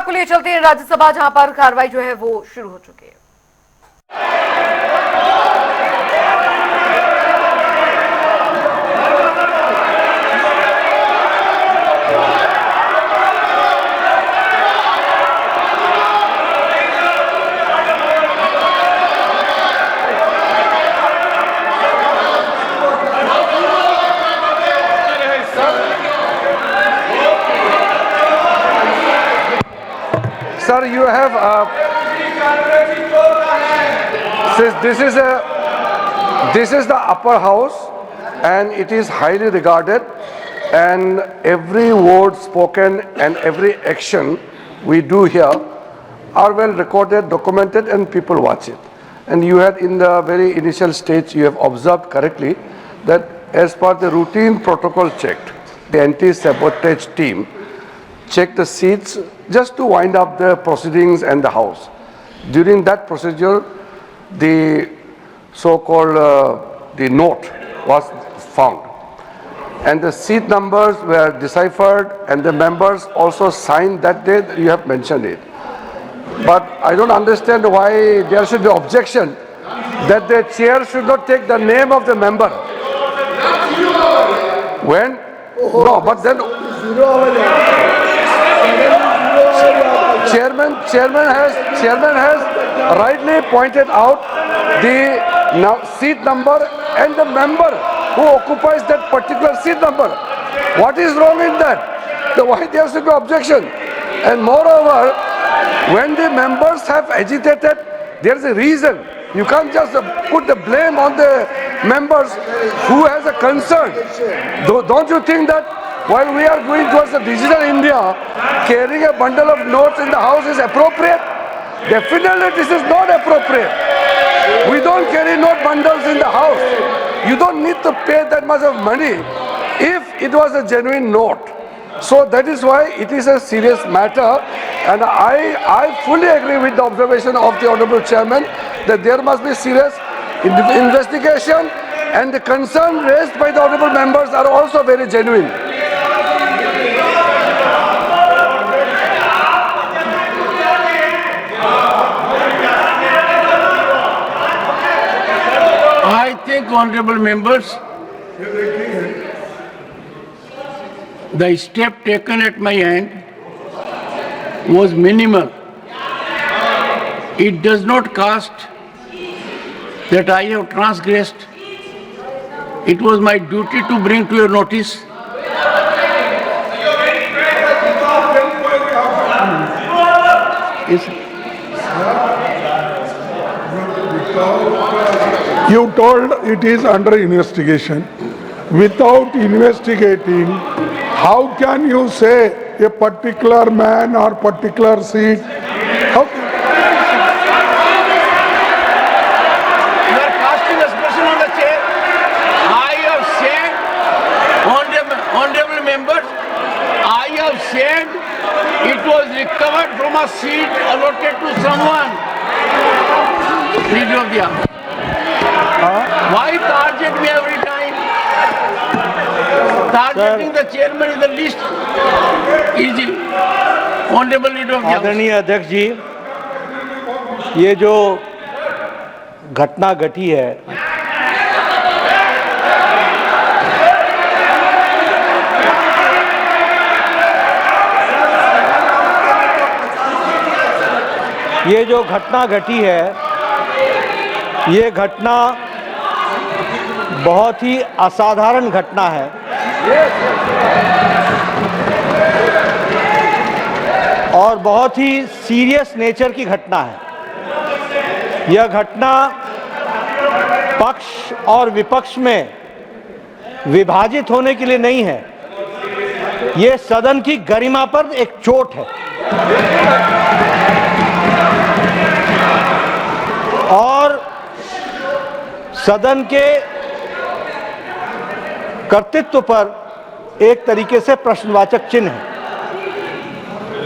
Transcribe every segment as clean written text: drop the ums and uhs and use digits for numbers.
आपको लिए चलते हैं राज्यसभा, जहां पर कार्रवाई जो है वो शुरू हो चुकी है। Sir, you have this is the upper house, and it is highly regarded, and every word spoken and every action we do here are well recorded, documented, and people watch it. And you had in the very initial stage, you have observed correctly that as per the routine protocol checked, the anti-sabotage team check the seats just to wind up the proceedings and the house. During that procedure, the so-called the note was found, and the seat numbers were deciphered, and the members also signed that day. You have mentioned it, but I don't understand why there should be objection that the chair should not take the name of the member. When no, but then chairman has rightly pointed out the seat number and the member who occupies that particular seat number. What is wrong in that? So why there should be objection? And moreover, when the members have agitated, there is a reason. You can't just put the blame on the members who has a concern. Don't you think that while we are going towards the digital India, carrying a bundle of notes in the house is appropriate? Definitely this is not appropriate. We don't carry note bundles in the house. You don't need to pay that much of money if it was a genuine note. So that is why it is a serious matter, and I fully agree with the observation of the Honorable Chairman that there must be serious investigation, and the concern raised by the Honorable members are also very genuine. I think, honorable members, the step taken at my end was minimal. It does not cast that I have transgressed. It was my duty to bring to your notice. You told it is under investigation. Without investigating, how can you say a particular man or particular seat? How can You are casting aspersion on the chair. I have said, honorable members, I have said it was recovered from a seat allotted to someone. Video दिया. Why target me every time? Targeting the chairman is the least easy. Honorable Leader of the House. आदरणीय अध्यक्ष जी, ये जो घटना घटी है, ये घटना बहुत ही असाधारण घटना है और बहुत ही सीरियस नेचर की घटना है। यह घटना पक्ष और विपक्ष में विभाजित होने के लिए नहीं है, ये सदन की गरिमा पर एक चोट है और सदन के कर्तृत्व पर एक तरीके से प्रश्नवाचक चिन्ह है।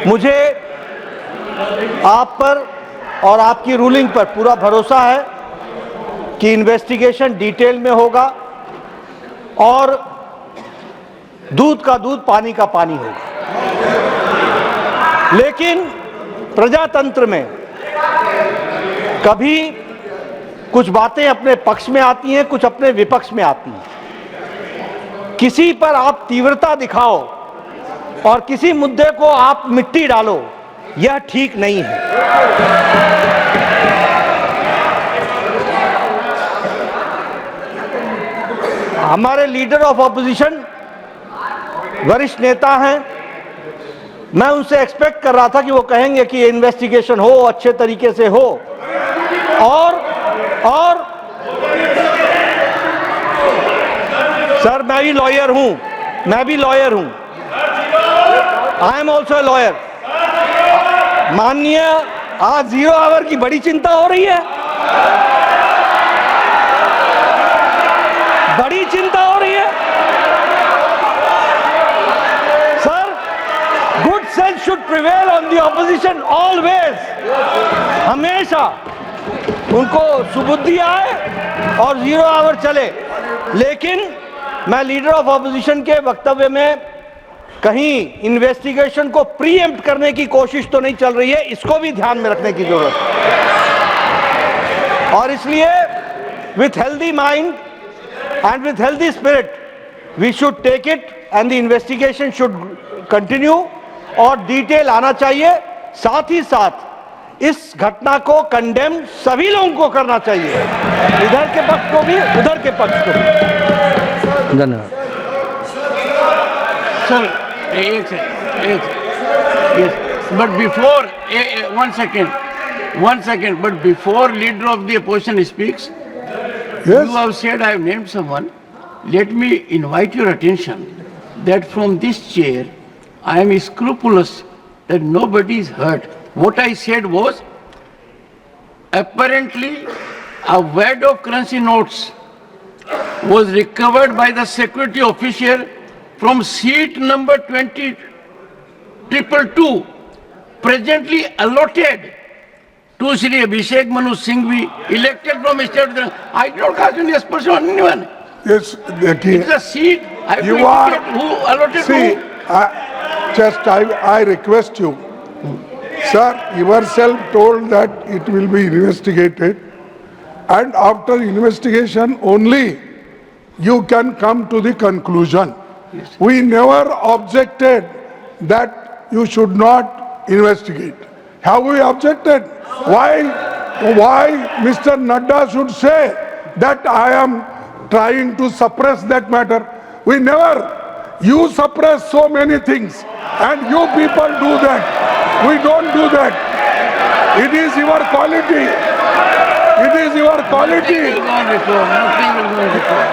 मुझे आप पर और आपकी रूलिंग पर पूरा भरोसा है कि इन्वेस्टिगेशन डिटेल में होगा और दूध का दूध पानी का पानी होगा। लेकिन प्रजातंत्र में कभी कुछ बातें अपने पक्ष में आती हैं, कुछ अपने विपक्ष में आती हैं। किसी पर आप तीव्रता दिखाओ और किसी मुद्दे को आप मिट्टी डालो, यह ठीक नहीं है। हमारे लीडर ऑफ ऑपोजिशन वरिष्ठ नेता हैं, मैं उनसे एक्सपेक्ट कर रहा था कि वो कहेंगे कि इन्वेस्टिगेशन हो, अच्छे तरीके से हो, और सर मैं भी लॉयर हूं, I am also a lawyer. माननीय, आज 0 आवर की बड़ी चिंता हो रही है, बड़ी चिंता हो रही है। Sir, good sense should prevail on the opposition always. हमेशा उनको सुबुद्धि आए और 0 आवर चले। लेकिन मैं लीडर ऑफ ऑपोजिशन के वक्तव्य में कहीं इन्वेस्टिगेशन को प्रीएम्प्ट करने की कोशिश तो नहीं चल रही है, इसको भी ध्यान में रखने की जरूरत है। और इसलिए with healthy mind and with healthy spirit we should take it and the investigation should continue और डिटेल आना चाहिए। साथ ही साथ इस घटना को कंडेम सभी लोगों को करना चाहिए, इधर के पक्ष को भी, उधर के पक्ष को भी। धन्यवाद sir. But before one second, but before leader of the opposition speaks, Yes. you have said I have named someone. Let me invite your attention that from this chair I am scrupulous that nobody is hurt. What I said was, apparently a wad of currency notes was recovered by the security officer from seat number 20,222, presently allotted to Shri Abhishek Manu Singhvi, elected from state. I don't cast any aspersion on anyone. Yes, देखिए, It's a seat. I have to you are, indicate who allotted see, I request you, sir, yourself told that it will be investigated, and after investigation only you can come to the conclusion. Yes. We never objected that you should not investigate. Have we objected? Why Mr. Nadda should say that I am trying to suppress that matter? We never. You suppress so many things and you people do that. We don't do that. It is your quality. It is your quality. Nothing will go on record. Nothing will go on record.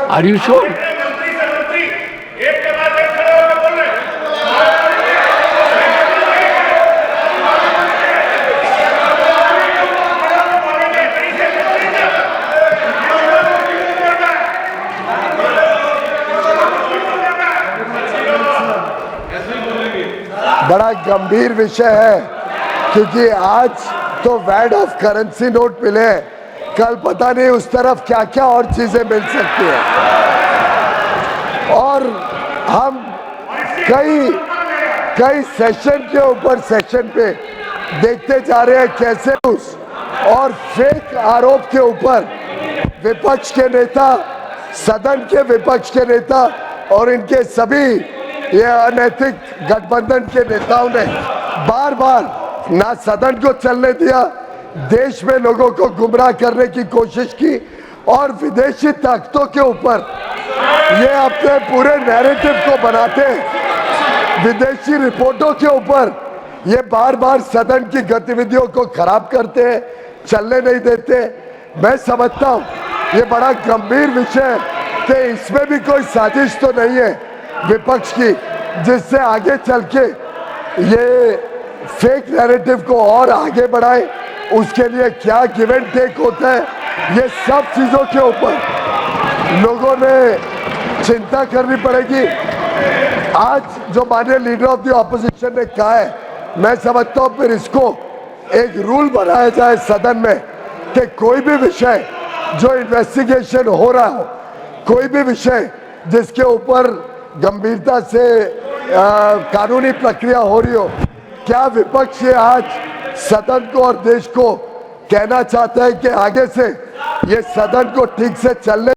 Are you sure? बड़ा गंभीर विषय है, क्योंकि आज तो वैड of currency note मिले, कल पता नहीं उस तरफ क्या क्या और चीजें मिल सकती हैं। और हम कई सेशन के ऊपर सेशन पे देखते जा रहे हैं कैसे उस और फेक आरोप के ऊपर विपक्ष के नेता, सदन के विपक्ष के नेता और इनके सभी ये अनैतिक गठबंधन के नेताओं ने बार बार ना सदन को चलने दिया, देश में लोगों को गुमराह करने की कोशिश की और विदेशी ताकतों के ऊपर ये अपने पूरे नैरेटिव को बनाते हैं। विदेशी रिपोर्टों के ऊपर ये बार बार सदन की गतिविधियों को खराब करते हैं, चलने नहीं देते। मैं समझता हूँ ये बड़ा गंभीर विषय है कि इसमें भी कोई साजिश तो नहीं है विपक्ष की, जिससे आगे चल के ये फेक नैरेटिव को और आगे बढ़ाए। उसके लिए क्या गिव एंड टेक होता है, ये सब चीजों के ऊपर लोगों ने चिंता करनी पड़ेगी। आज जो माननीय लीडर ऑफ द ऑपोजिशन ने कहा है, मैं समझता हूँ फिर इसको एक रूल बनाया जाए सदन में कि कोई भी विषय जो इन्वेस्टिगेशन हो रहा हो, कोई भी विषय जिसके ऊपर गंभीरता से कानूनी प्रक्रिया हो रही हो, क्या विपक्ष ये आज सदन को और देश को कहना चाहता है कि आगे से ये सदन को ठीक से चलने